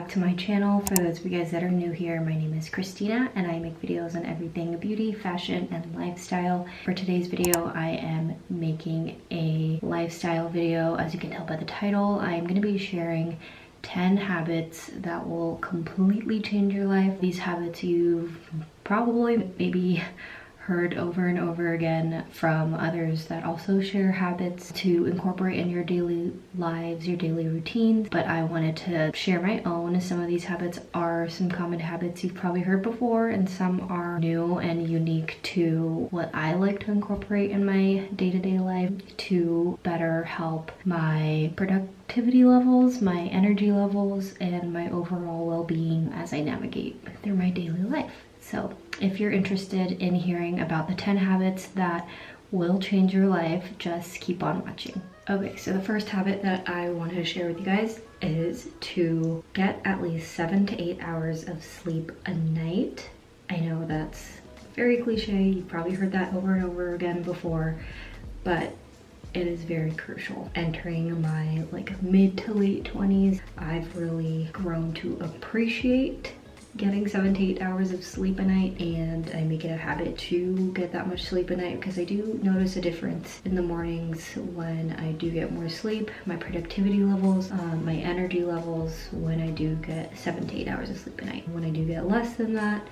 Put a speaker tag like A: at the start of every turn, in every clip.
A: back to my channel. For those of you guys that are new here, my name is Christina and I make videos on everything beauty, fashion, and lifestyle. For today's video, I am making a lifestyle video. As you can tell by the title, I am going to be sharing 10 habits that will completely change your life. These habits you've probably maybe heard over and over again from others that also share habits to incorporate in your daily lives, your daily routines. But I wanted to share my own. Some of these habits are some common habits you've probably heard before, and some are new and unique to what I like to incorporate in my day-to-day life to better help my productivity levels, my energy levels, and my overall well-being as I navigate through my daily life. So if you're interested in hearing about the 10 habits that will change your life, just keep on watching. Okay, so the first habit that I want to share with you guys is to get at least 7 to 8 hours of sleep a night. I know that's very cliche. You've probably heard that over and over again before, but it is very crucial. Entering my mid to late 20s, I've really grown to appreciate getting 7 to 8 hours of sleep a night, and I make it a habit to get that much sleep a night because I do notice a difference in the mornings when I do get more sleep, my productivity levels, my energy levels when I do get 7 to 8 hours of sleep a night. When I do get less than that,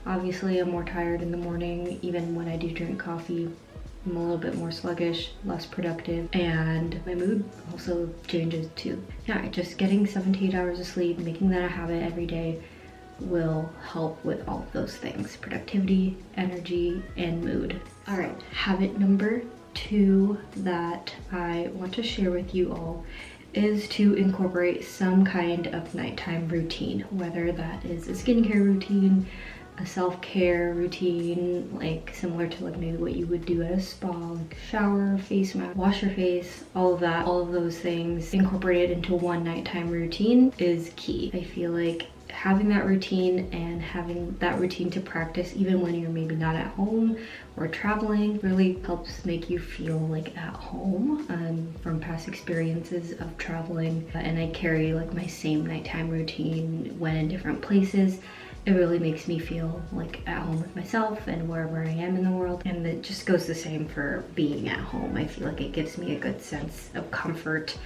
A: obviously I'm more tired in the morning. Even when I do drink coffee, I'm a little bit more sluggish, less productive, and my mood also changes too. Yeah, just getting 7 to 8 hours of sleep, making that a habit every day will help with all of those things: productivity, energy, and mood. All right, habit number 2 that I want to share with you all is to incorporate some kind of nighttime routine, whether that is a skincare routine, a self-care routine, similar to maybe what you would do at a spa, like shower, face mask, wash your face, all of that, all of those things incorporated into one nighttime routine is key. I feel like having that routine and having that routine to practice even when you're maybe not at home or traveling really helps make you feel like at home. From past experiences of traveling, and I carry my same nighttime routine when in different places. It really makes me feel like at home with myself and wherever I am in the world. And it just goes the same for being at home. I feel like it gives me a good sense of comfort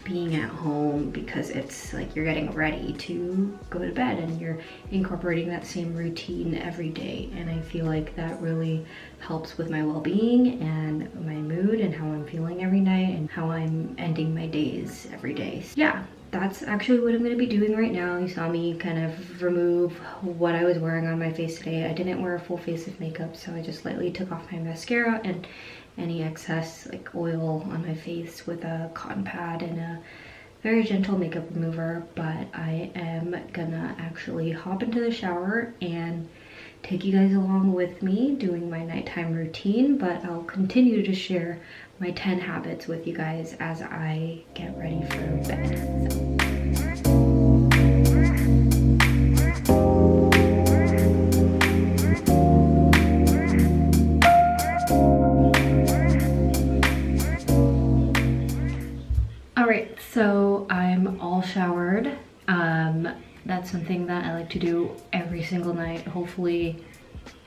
A: being at home because it's like you're getting ready to go to bed and you're incorporating that same routine every day. And I feel like that really helps with my well-being and my mood and how I'm feeling every night and how I'm ending my days every day. So yeah, that's actually what I'm going to be doing right now. You saw me kind of remove what I was wearing on my face today. I didn't wear a full face of makeup, so I just lightly took off my mascara and any excess oil on my face with a cotton pad and a very gentle makeup remover. But I am gonna actually hop into the shower and take you guys along with me doing my nighttime routine, but I'll continue to share my 10 habits with you guys as I get ready for bed. Alright, so I'm all showered. That's something that I like to do every single night. Hopefully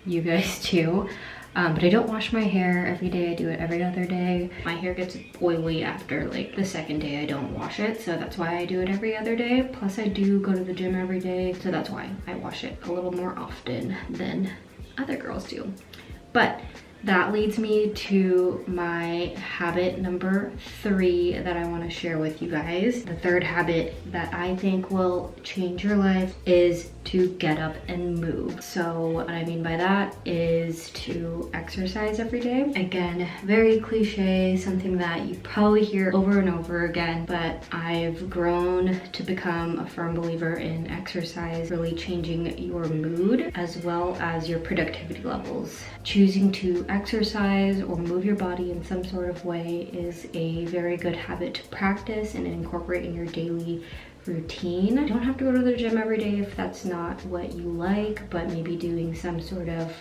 A: you guys too. But I don't wash my hair every day. I do it every other day. My hair gets oily after the second day I don't wash it, so that's why I do it every other day. Plus I do go to the gym every day, so that's why I wash it a little more often than other girls do. But that leads me to my habit number 3 that I want to share with you guys. The third habit that I think will change your life is to get up and move. So what I mean by that is to exercise every day. Again, very cliche, something that you probably hear over and over again, but I've grown to become a firm believer in exercise really changing your mood as well as your productivity levels. Choosing to exercise or move your body in some sort of way is a very good habit to practice and incorporate in your daily routine. You don't have to go to the gym every day if that's not what you like, but maybe doing some sort of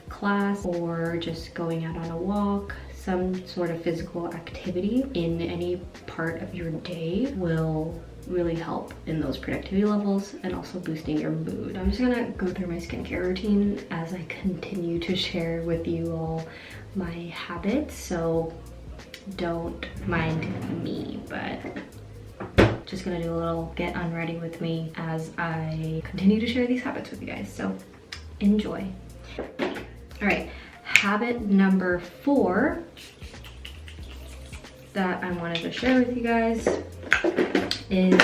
A: class or just going out on a walk, some sort of physical activity in any part of your day will really help in those productivity levels and also boosting your mood. I'm just gonna go through my skincare routine as I continue to share with you all my habits, so don't mind me, but just gonna do a little get unready with me as I continue to share these habits with you guys, so enjoy. All right, habit number 4 that I wanted to share with you guys is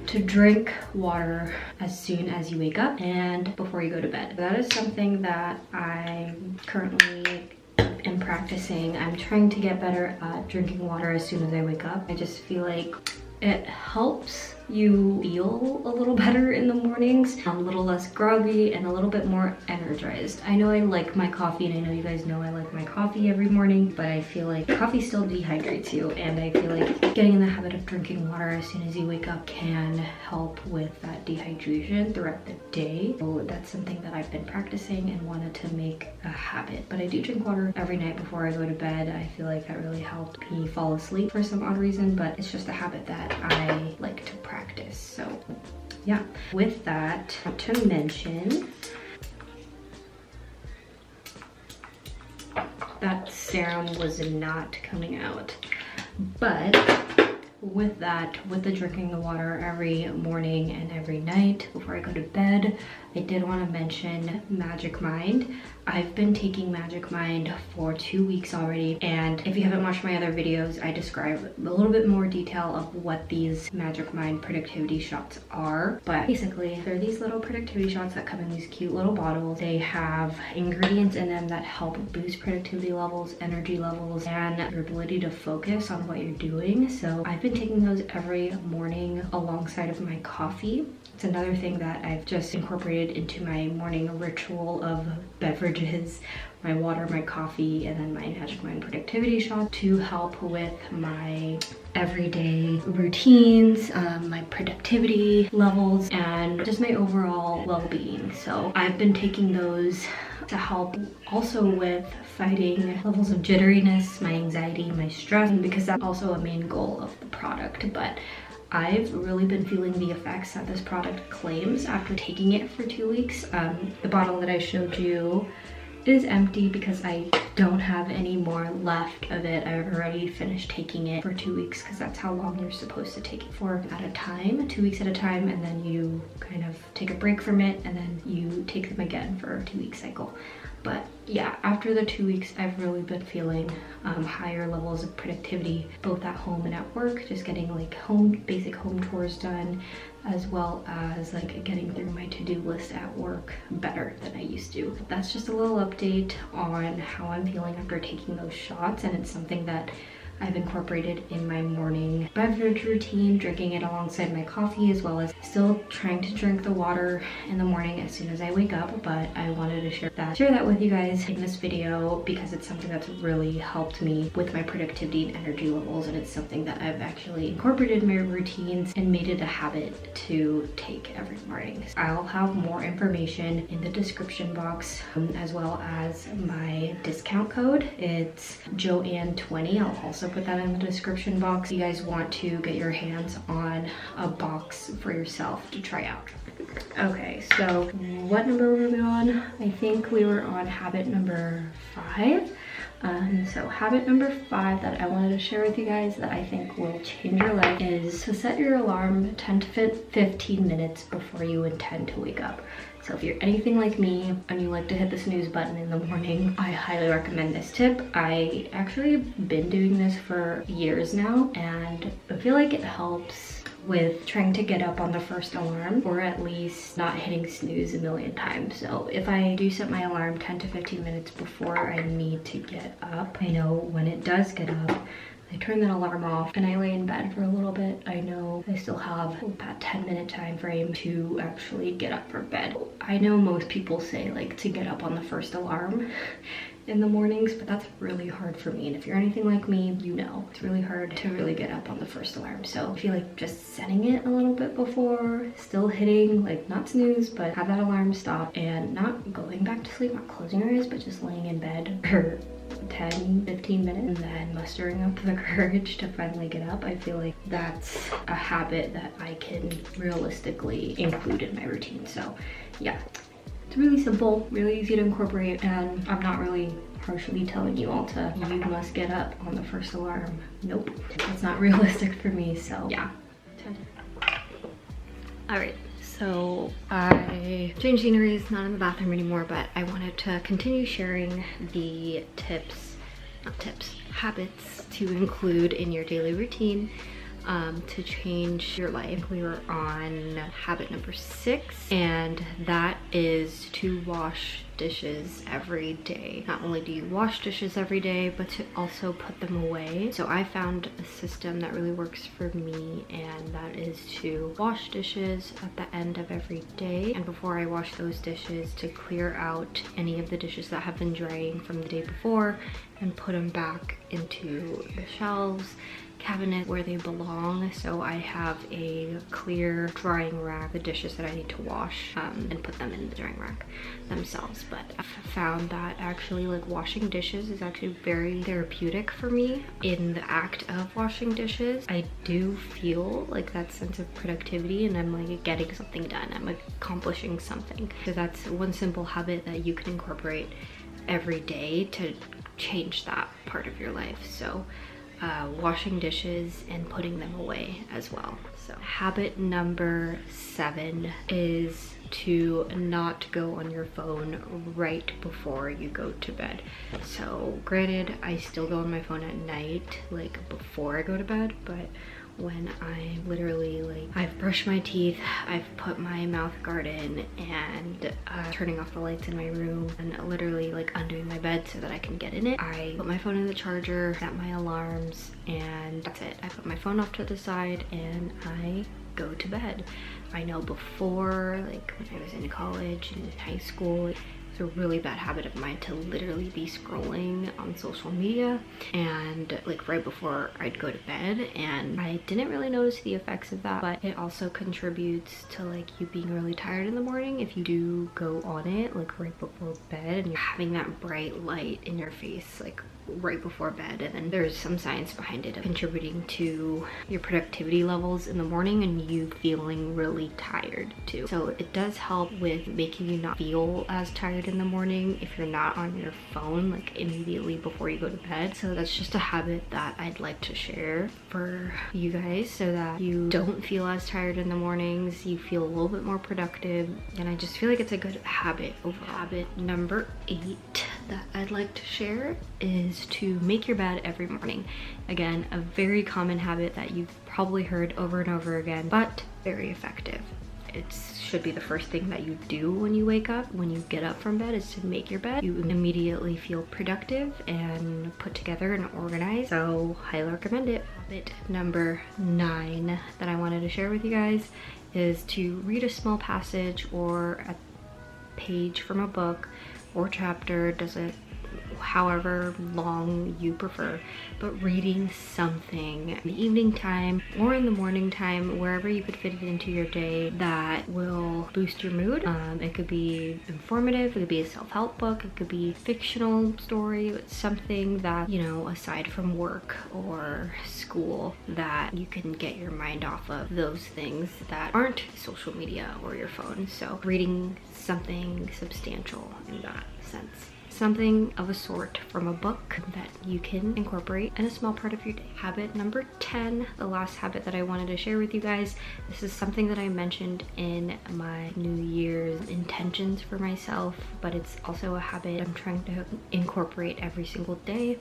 A: to drink water as soon as you wake up and before you go to bed. That is something that I currently am practicing. I'm trying to get better at drinking water as soon as I wake up. I just feel like it helps you feel a little better in the mornings, a little less groggy and a little bit more energized. I know I like my coffee, and I know you guys know I like my coffee every morning, but I feel like coffee still dehydrates you, and I feel like getting in the habit of drinking water as soon as you wake up can help with that dehydration throughout the day. So that's something that I've been practicing and wanted to make a habit. But I do drink water every night before I go to bed. I feel like that really helped me fall asleep for some odd reason, but it's just a habit that I like to practice. So yeah, with that, to mention that serum was not coming out, but with that, with the drinking the water every morning and every night before I go to bed, I did want to mention Magic Mind. I've been taking Magic Mind for 2 weeks already, and if you haven't watched my other videos, I describe a little bit more detail of what these Magic Mind productivity shots are. But basically, they're these little productivity shots that come in these cute little bottles. They have ingredients in them that help boost productivity levels, energy levels, and your ability to focus on what you're doing. So I've been taking those every morning alongside of my coffee. It's another thing that I've just incorporated into my morning ritual of beverages, my water, my coffee, and then my Magic Mind productivity shot to help with my everyday routines, my productivity levels, and just my overall well-being. So I've been taking those to help also with fighting levels of jitteriness, my anxiety, my stress, because that's also a main goal of the product. But I've really been feeling the effects that this product claims after taking it for 2 weeks. The bottle that I showed you is empty because I don't have any more left of it. I've already finished taking it for 2 weeks because that's how long you're supposed to take it for at a time, 2 weeks at a time, and then you kind of take a break from it and then you take them again for a 2-week cycle. But yeah, after the 2 weeks, I've really been feeling higher levels of productivity, both at home and at work, just getting like basic home chores done, as well as like getting through my to-do list at work better than I used to. That's just a little update on how I'm feeling after taking those shots, and it's something that I've incorporated in my morning beverage routine, drinking it alongside my coffee, as well as still trying to drink the water in the morning as soon as I wake up. But I wanted to share that with you guys in this video because it's something that's really helped me with my productivity and energy levels, and it's something that I've actually incorporated in my routines and made it a habit to take every morning. I'll have more information in the description box, as well as my discount code. It's Joann20. I'll also put that in the description box. You guys want to get your hands on a box for yourself to try out. Okay, so what number were we on? I think we were on habit number 5. So habit number 5 that I wanted to share with you guys that I think will change your life is to set your alarm 10 to 15 minutes before you intend to wake up. So if you're anything like me and you like to hit the snooze button in the morning, I highly recommend this tip. I actually been doing this for years now, and I feel like it helps with trying to get up on the first alarm, or at least not hitting snooze a million times. So if I do set my alarm 10 to 15 minutes before I need to get up, I know when it does get up, I turn that alarm off and I lay in bed for a little bit. I know I still have that 10-minute time frame to actually get up for bed. I know most people say like to get up on the first alarm, in the mornings, but that's really hard for me. And if you're anything like me, you know it's really hard to really get up on the first alarm. So I feel like just setting it a little bit before, still hitting, like not snooze, but have that alarm stop and not going back to sleep, not closing your eyes, but just laying in bed for 10-15 minutes and then mustering up the courage to finally get up. I feel like that's a habit that I can realistically include in my routine. So yeah, it's really simple, really easy to incorporate, and I'm not really harshly telling you all to, you must get up on the first alarm. Nope, it's not realistic for me. So yeah. All right, so I changed sceneries, not in the bathroom anymore, but I wanted to continue sharing the habits to include in your daily routine to change your life. We were on habit number 6, and that is to wash dishes every day. Not only do you wash dishes every day, but to also put them away. So I found a system that really works for me, and that is to wash dishes at the end of every day, and before I wash those dishes, to clear out any of the dishes that have been drying from the day before and put them back into the shelves, cabinet, where they belong. So I have a clear drying rack, the dishes that I need to wash, and put them in the drying rack themselves. But I've found that actually, like, washing dishes is actually very therapeutic for me. In the act of washing dishes, I do feel like that sense of productivity, and I'm like getting something done, I'm accomplishing something. So that's one simple habit that you can incorporate every day to change that part of your life. So washing dishes and putting them away as well. So habit number 7 is to not go on your phone right before you go to bed. So granted, I still go on my phone at night, like before I go to bed, but when I literally, like, I've brushed my teeth, I've put my mouth guard in, and turning off the lights in my room, and literally like undoing my bed so that I can get in it, I put my phone in the charger, set my alarms, and that's it. I put my phone off to the side and I go to bed. I know before, like when I was in college and in high school, it's a really bad habit of mine to literally be scrolling on social media, and like right before I'd go to bed, and I didn't really notice the effects of that, but it also contributes to like you being really tired in the morning if you do go on it like right before bed and you're having that bright light in your face like right before bed. And then there's some science behind it of contributing to your productivity levels in the morning and you feeling really tired too. So it does help with making you not feel as tired in the morning if you're not on your phone like immediately before you go to bed. So that's just a habit that I'd like to share for you guys so that you don't feel as tired in the mornings, you feel a little bit more productive, and I just feel like it's a good habit overall. Habit number 8 that I'd like to share is to make your bed every morning. Again, a very common habit that you've probably heard over and over again, but very effective. It should be the first thing that you do when you wake up, when you get up from bed, is to make your bed. You immediately feel productive and put together and organized, so highly recommend it. Habit number 9 that I wanted to share with you guys is to read a small passage or a page from a book or chapter, doesn't however long you prefer, but reading something in the evening time or in the morning time, wherever you could fit it into your day, that will boost your mood. It could be informative, it could be a self-help book, it could be a fictional story, something that, you know, aside from work or school, that you can get your mind off of those things that aren't social media or your phone. So reading something substantial in that sense. Something of a sort from a book that you can incorporate in a small part of your day. Habit number 10, the last habit that I wanted to share with you guys. This is something that I mentioned in my New Year's intentions for myself, but it's also a habit I'm trying to incorporate every single day.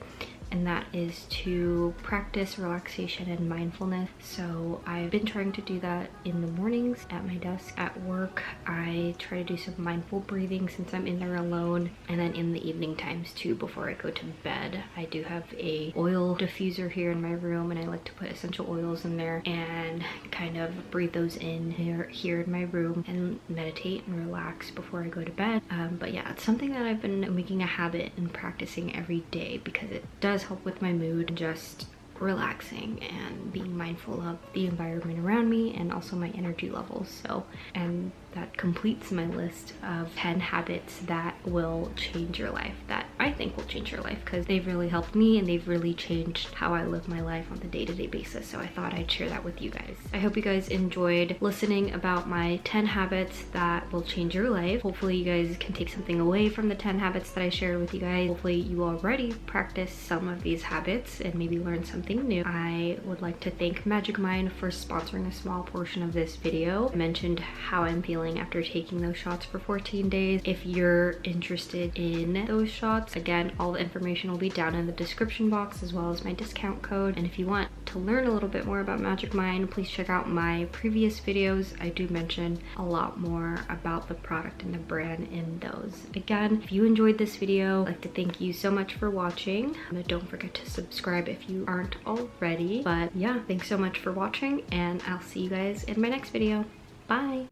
A: and that is to practice relaxation and mindfulness. So I've been trying to do that in the mornings at my desk at work. I try to do some mindful breathing since I'm in there alone, and then in the evening times too before I go to bed. I do have a oil diffuser here in my room, and I like to put essential oils in there and kind of breathe those in here in my room and meditate and relax before I go to bed. But yeah, it's something that I've been making a habit and practicing every day because it does help with my mood and just relaxing and being mindful of the environment around me and also my energy levels. So, and that completes my list of 10 habits that will change your life, that I think will change your life, because they've really helped me and they've really changed how I live my life on the day-to-day basis. So I thought I'd share that with you guys. I hope you guys enjoyed listening about my 10 habits that will change your life. Hopefully you guys can take something away from the 10 habits that I shared with you guys. Hopefully you already practice some of these habits and maybe learn something new. I would like to thank Magic Mind for sponsoring a small portion of this video. I mentioned how I'm feeling after taking those shots for 14 days. If you're interested in those shots, again, all the information will be down in the description box as well as my discount code. And if you want to learn a little bit more about Magic Mind, please check out my previous videos. I do mention a lot more about the product and the brand in those. Again, if you enjoyed this video, I'd like to thank you so much for watching. Don't forget to subscribe if you aren't already. But yeah, thanks so much for watching, and I'll see you guys in my next video. Bye!